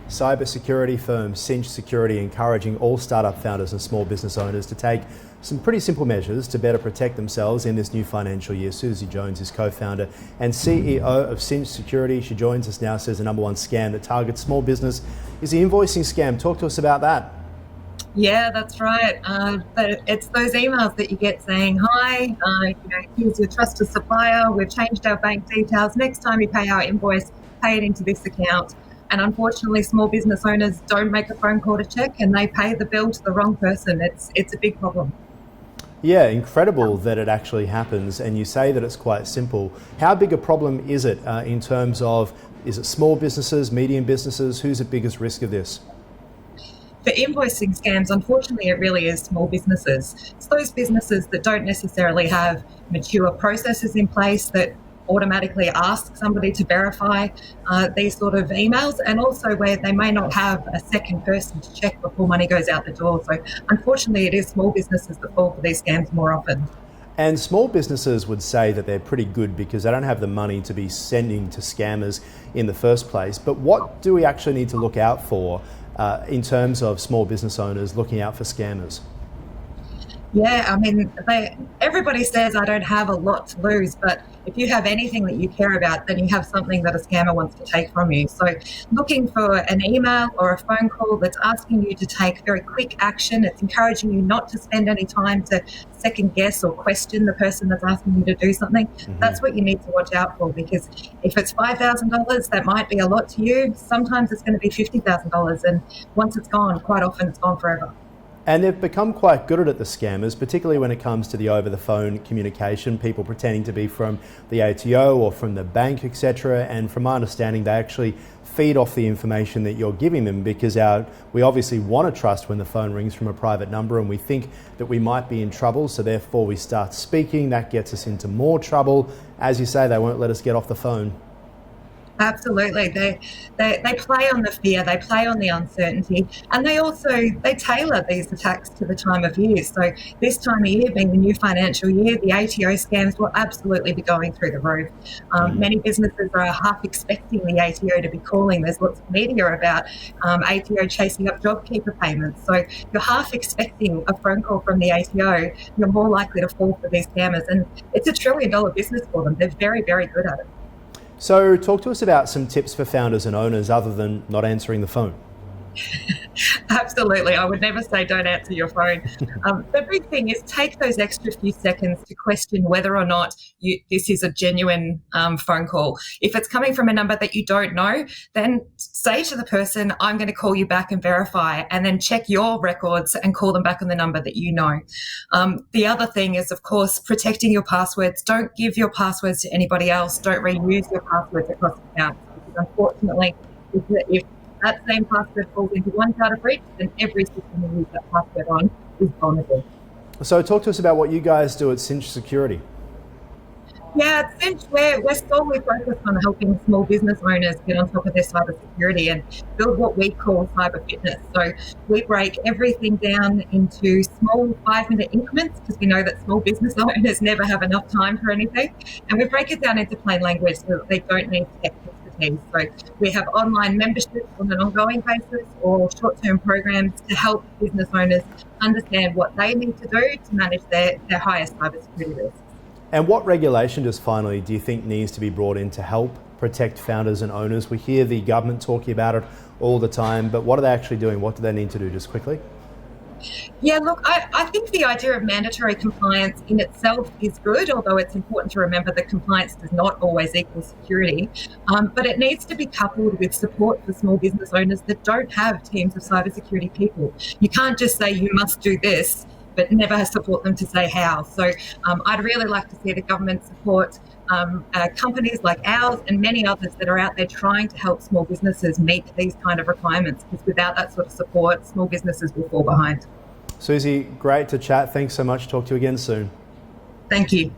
cybersecurity firm Cinch Security encouraging all startup founders and small business owners to take some pretty simple measures to better protect themselves in this new financial year. Susie Jones is co-founder and CEO of Cinch Security. She joins us now, says the number one scam that targets small business is the invoicing scam. Talk to us about that. Yeah, that's right. It's those emails that you get saying, hi, here's your trusted supplier. We've changed our bank details. Next time you pay our invoice, pay it into this account. And unfortunately, small business owners don't make a phone call to check and they pay the bill to the wrong person. It's a big problem. Yeah, incredible that it actually happens. And you say that it's quite simple. How big a problem is it in terms of, is it small businesses, medium businesses? Who's at biggest risk of this? For invoicing scams, unfortunately, it really is small businesses. It's those businesses that don't necessarily have mature processes in place that automatically ask somebody to verify these sort of emails, and also where they may not have a second person to check before money goes out the door. So unfortunately, it is small businesses that fall for these scams more often. And small businesses would say that they're pretty good because they don't have the money to be sending to scammers in the first place. But what do we actually need to look out for in terms of small business owners looking out for scammers? Yeah, I mean, everybody says I don't have a lot to lose, but if you have anything that you care about, then you have something that a scammer wants to take from you. So looking for an email or a phone call that's asking you to take very quick action, it's encouraging you not to spend any time to second guess or question the person that's asking you to do something. That's what you need to watch out for, because if it's $5,000, that might be a lot to you. Sometimes it's going to be $50,000, and once it's gone, quite often it's gone forever. And they've become quite good at it, the scammers, particularly when it comes to the over-the-phone communication, people pretending to be from the ATO or from the bank, etc. And from my understanding, they actually feed off the information that you're giving them, because we obviously want to trust when the phone rings from a private number and we think that we might be in trouble, so therefore we start speaking. That gets us into more trouble. As you say, they won't let us get off the phone. Absolutely. They play on the fear, they play on the uncertainty, and they tailor these attacks to the time of year. So this time of year, being the new financial year, the ATO scams will absolutely be going through the roof. Many businesses are half expecting the ATO to be calling. There's lots of media about ATO chasing up JobKeeper payments. So you're half expecting a phone call from the ATO. You're more likely to fall for these scammers. And it's $1 trillion business for them. They're very, very good at it. So talk to us about some tips for founders and owners other than not answering the phone. Absolutely. I would never say don't answer your phone. The big thing is take those extra few seconds to question whether or not this is a genuine phone call. If it's coming from a number that you don't know, then say to the person, I'm going to call you back and verify, and then check your records and call them back on the number that you know. The other thing is, of course, protecting your passwords. Don't give your passwords to anybody else. Don't reuse your passwords across accounts, because unfortunately, if that same password falls into one data breach, then every system you use that password on is vulnerable. So talk to us about what you guys do at Cinch Security. Yeah, at Cinch, we're solely focused on helping small business owners get on top of their cyber security and build what we call cyber fitness. So we break everything down into small 5-minute increments, because we know that small business owners never have enough time for anything. And we break it down into plain language so that they don't need tech expertise. So we have online memberships on an ongoing basis or short-term programs to help business owners understand what they need to do to manage their highest cybersecurity risks. And what regulation do you think needs to be brought in to help protect founders and owners? We hear the government talking about it all the time, but what are they actually doing? What do they need to do, just quickly? Yeah, look, I think the idea of mandatory compliance in itself is good, although it's important to remember that compliance does not always equal security. But it needs to be coupled with support for small business owners that don't have teams of cybersecurity people. You can't just say you must do this, but never support them to say how. So I'd really like to see the government support companies like ours and many others that are out there trying to help small businesses meet these kind of requirements, because without that sort of support, small businesses will fall behind. Susie, great to chat. Thanks so much. Talk to you again soon. Thank you.